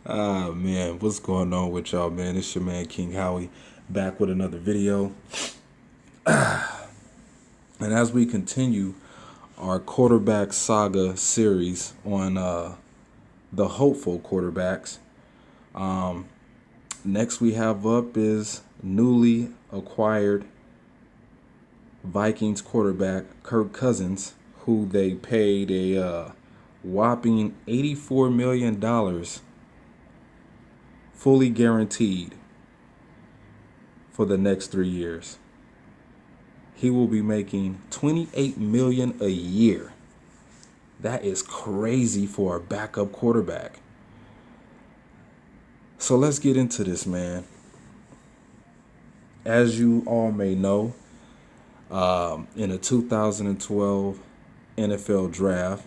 Ah man, what's going on with y'all, man? It's your man King Howie back with another video. And as we continue our quarterback saga series on the hopeful quarterbacks, next we have up is newly acquired Vikings quarterback Kirk Cousins, who they paid a whopping $84 million fully guaranteed for the next 3 years. He will be making $28 million a year. That is crazy for a backup quarterback. So let's get into this, man. As you all may know, in the 2012 NFL draft,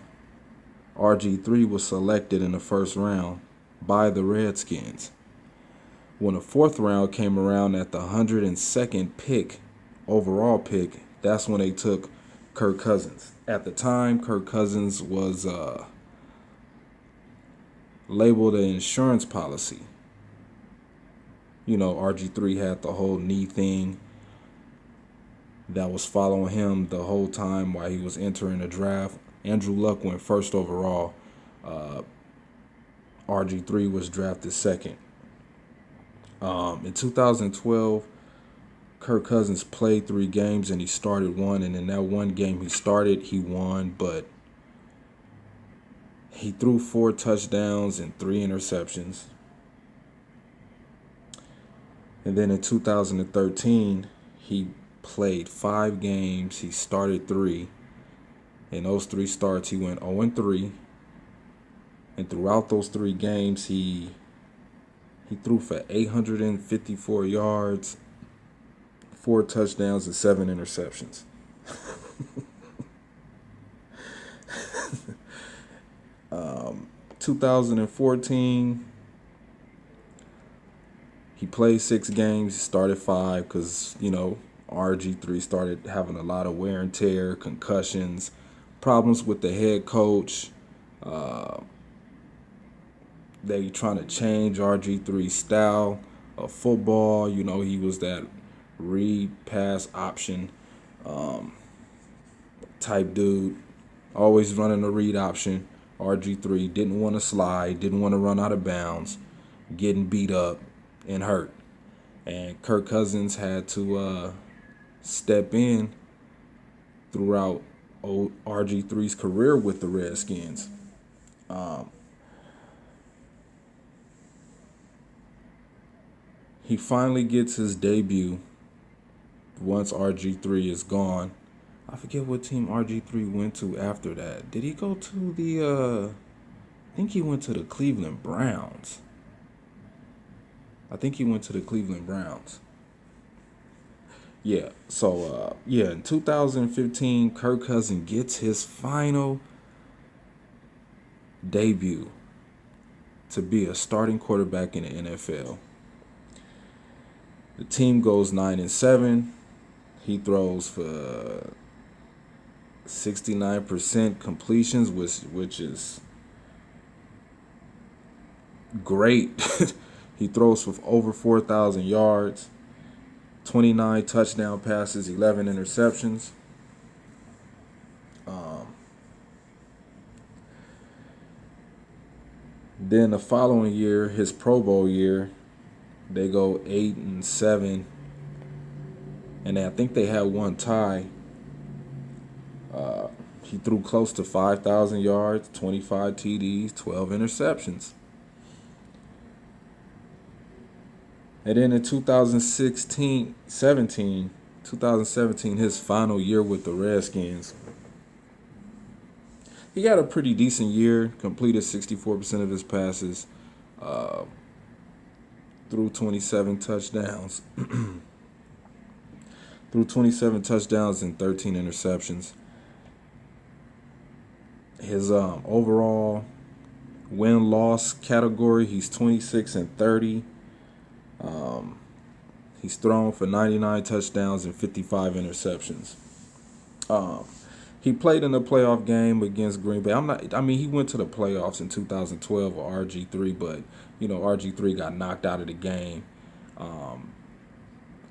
RG3 was selected in the first round by the Redskins. When the fourth round came around at the 102nd overall pick, that's when they took Kirk Cousins. At the time, Kirk Cousins was labeled an insurance policy. You know, RG3 had the whole knee thing that was following him the whole time while he was entering the draft. Andrew Luck went first overall. RG3 was drafted second. In 2012, Kirk Cousins played 3 games and he started one. And in that one game he started, he won. But he threw 4 touchdowns and 3 interceptions. And then in 2013, he played 5 games. He started 3. In those 3 starts, he went 0-3. And throughout those 3 games, he threw for 854 yards, 4 touchdowns, and 7 interceptions. 2014, he played 6 games, started 5 because, you know, RG3 started having a lot of wear and tear, concussions, problems with the head coach. They trying to change RG3's style of football. You know, he was that read pass option type dude, always running the read option. RG3 didn't want to slide, didn't want to run out of bounds, getting beat up and hurt. And Kirk Cousins had to step in throughout RG3's career with the Redskins. He finally gets his debut once RG3 is gone. I forget what team RG3 went to after that. Did he go to the I think he went to the Cleveland Browns. Yeah, so in 2015, Kirk Cousins gets his final debut to be a starting quarterback in the NFL. The team goes 9-7. He throws for 69% completions, which is great. He throws for over 4,000 yards, 29 touchdown passes, 11 interceptions. Then the following year, his Pro Bowl year, they go 8-7, and I think they had one tie. He threw close to 5,000 yards, 25 TDs, 12 interceptions. And then in 2017, his final year with the Redskins, he had a pretty decent year, completed 64% of his passes, threw 27 touchdowns. Threw 27 touchdowns and 13 interceptions. His overall win-loss category, he's 26-30. He's thrown for 99 touchdowns and 55 interceptions. He played in the playoff game against Green Bay. I'm not. I mean, he went to the playoffs in 2012 with RG3, but RG3 got knocked out of the game,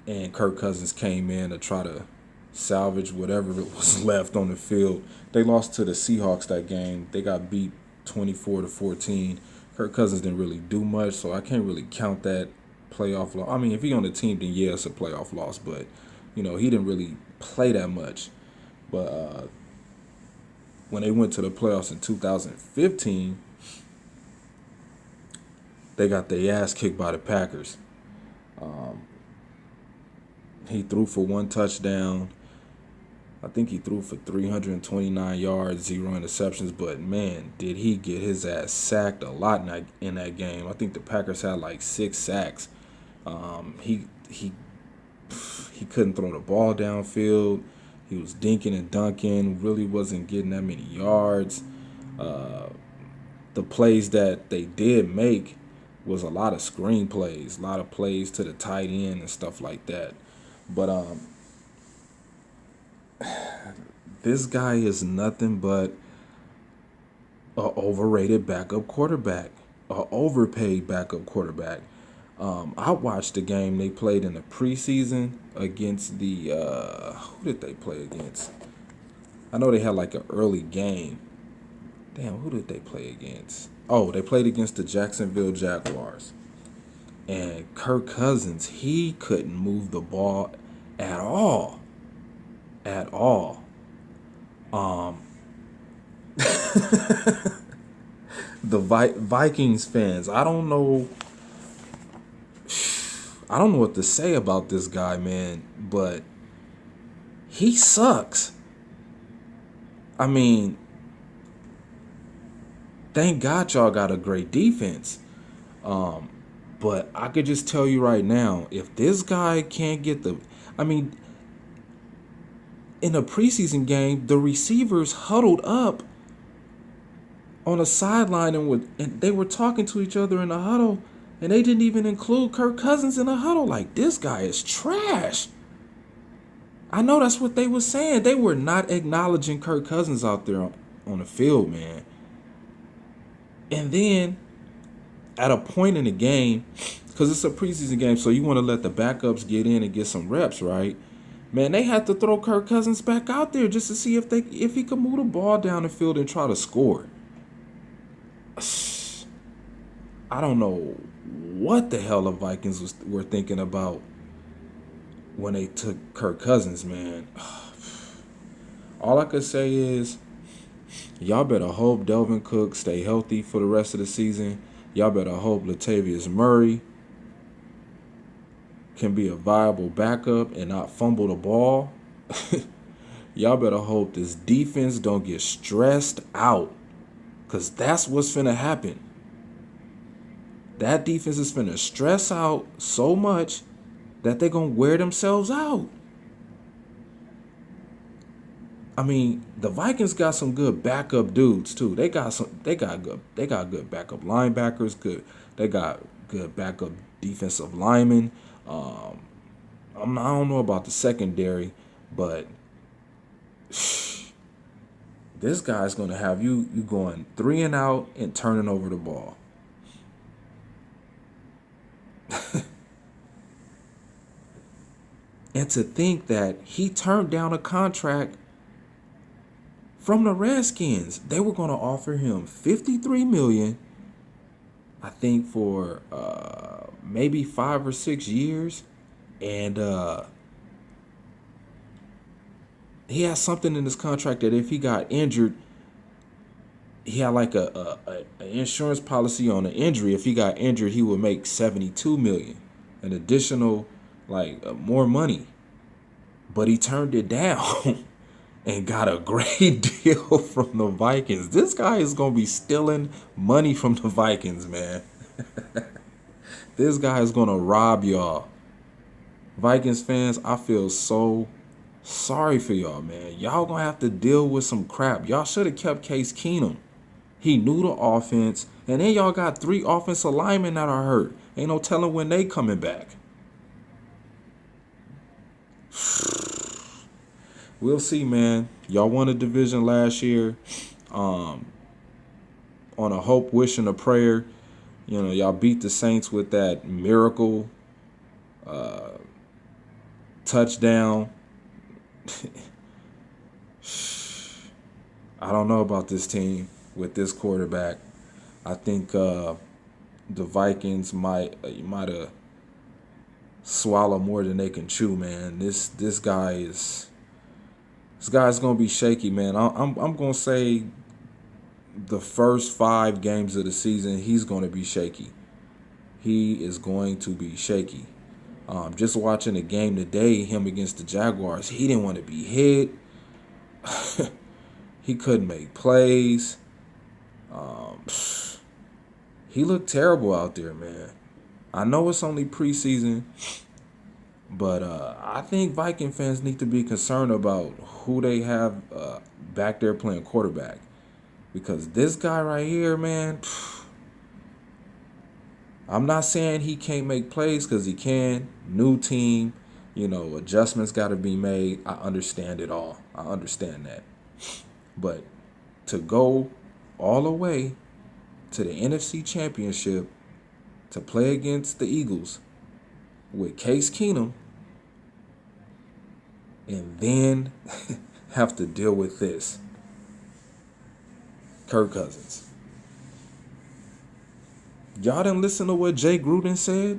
and Kirk Cousins came in to try to salvage whatever it was left on the field. They lost to the Seahawks that game. They got beat 24-14. Kirk Cousins didn't really do much, so I can't really count that playoff loss. I mean, if he on the team, then yeah, it's a playoff loss, but he didn't really play that much. But when they went to the playoffs in 2015, they got their ass kicked by the Packers. He threw for 1 touchdown. I think he threw for 329 yards, 0 interceptions. But, man, did he get his ass sacked a lot in that game. I think the Packers had like 6 sacks. He couldn't throw the ball downfield. He was dinking and dunking, really wasn't getting that many yards. The plays that they did make was a lot of screen plays, a lot of plays to the tight end and stuff like that. But this guy is nothing but an overrated backup quarterback, an overpaid backup quarterback. I watched the game they played in the preseason against the who did they play against? I know they had like an early game. Damn, who did they play against? Oh, they played against the Jacksonville Jaguars. And Kirk Cousins, he couldn't move the ball at all. At all. The Vikings fans, I don't know what to say about this guy, man, but he sucks. I mean, thank God y'all got a great defense. But I could just tell you right now, if this guy can't get in a preseason game, the receivers huddled up on a sideline and they were talking to each other in the huddle, and they didn't even include Kirk Cousins in the huddle. Like, this guy is trash. I know that's what they were saying. They were not acknowledging Kirk Cousins out there on the field, man. And then at a point in the game, because it's a preseason game, so you want to let the backups get in and get some reps, right? Man, they had to throw Kirk Cousins back out there just to see if he could move the ball down the field and try to score. I don't know what the hell the Vikings were thinking about when they took Kirk Cousins, man. All I could say is, y'all better hope Delvin Cook stay healthy for the rest of the season. Y'all better hope Latavius Murray can be a viable backup and not fumble the ball. Y'all better hope this defense don't get stressed out, because that's what's finna happen. That defense is finna stress out so much that they're gonna wear themselves out. I mean, the Vikings got some good backup dudes too. They got good backup linebackers. They got good backup defensive linemen. I don't know about the secondary, but this guy's gonna have you going 3 and out and turning over the ball. And to think that he turned down a contract from the Redskins. They were going to offer him $53 million, I think, for maybe 5 or 6 years, and he has something in his contract that if he got injured, he had like a insurance policy on an injury. If he got injured, he would make $72 million, an additional more money. But he turned it down and got a great deal from the Vikings. This guy is going to be stealing money from the Vikings, man. This guy is going to rob y'all. Vikings fans, I feel so sorry for y'all, man. Y'all going to have to deal with some crap. Y'all should have kept Case Keenum. He knew the offense. And then y'all got 3 offensive linemen that are hurt. Ain't no telling when they coming back. we'll see, man. Y'all won a division last year. Um, on a hope, wish, and a prayer. Y'all beat the Saints with that miracle touchdown. I don't know about this team with this quarterback. I think the Vikings might have swallowed more than they can chew, man. This guy's gonna be shaky, man. I'm gonna say the first 5 games of the season he's gonna be shaky. He is going to be shaky. Just watching the game today, him against the Jaguars, he didn't want to be hit. He couldn't make plays. He looked terrible out there, man. I know it's only preseason, but I think Viking fans need to be concerned about who they have back there playing quarterback. Because this guy right here, man, I'm not saying he can't make plays, because he can. New team, adjustments got to be made. I understand it all. I understand that. But to go all the way to the NFC Championship to play against the Eagles with Case Keenum and then have to deal with this, Kirk Cousins. Y'all didn't listen to what Jay Gruden said?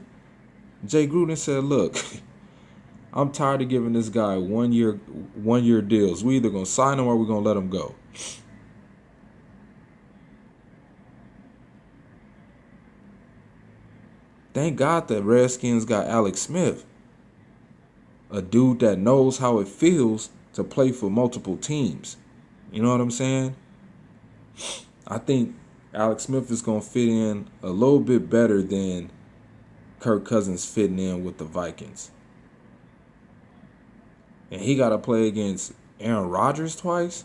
Jay Gruden said, look, I'm tired of giving this guy 1 year deals. We either gonna sign him or we're gonna let him go. Thank God the Redskins got Alex Smith, a dude that knows how it feels to play for multiple teams. You know what I'm saying? I think Alex Smith is going to fit in a little bit better than Kirk Cousins fitting in with the Vikings. And he got to play against Aaron Rodgers twice.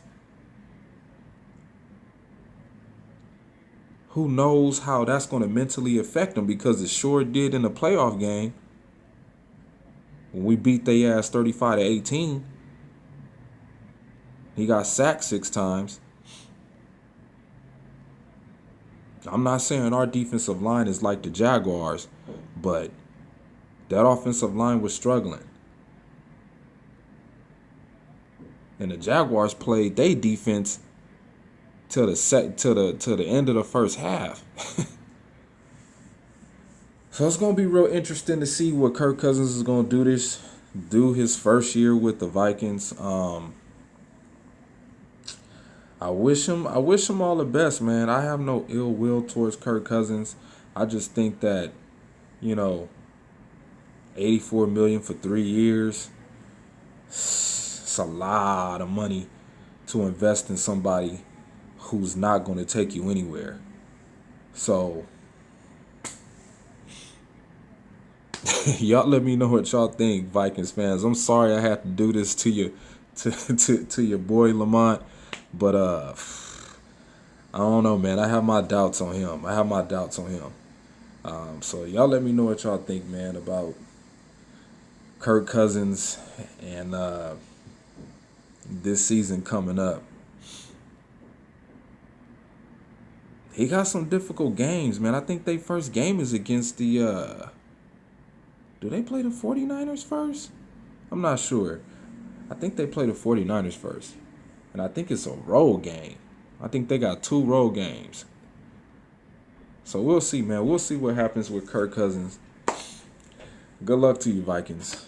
Who knows how that's going to mentally affect him, because it sure did in the playoff game when we beat their ass 35-18. He got sacked 6 times. I'm not saying our defensive line is like the Jaguars, but that offensive line was struggling. And the Jaguars played their defense till the end of the first half. So it's gonna be real interesting to see what Kirk Cousins is gonna do his first year with the Vikings. I wish him all the best, man. I have no ill will towards Kirk Cousins. I just think that, $84 million for 3 years, it's a lot of money to invest in somebody who's not going to take you anywhere. So y'all let me know what y'all think, Vikings fans. I'm sorry I had to do this to you, to your boy Lamont, but I don't know, man. I have my doubts on him. So y'all let me know what y'all think, man, about Kirk Cousins and this season coming up. He got some difficult games, man. I think their first game is against the do they play the 49ers first? I'm not sure. I think they play the 49ers first. And I think it's a road game. I think they got 2 road games. So we'll see, man. We'll see what happens with Kirk Cousins. Good luck to you, Vikings.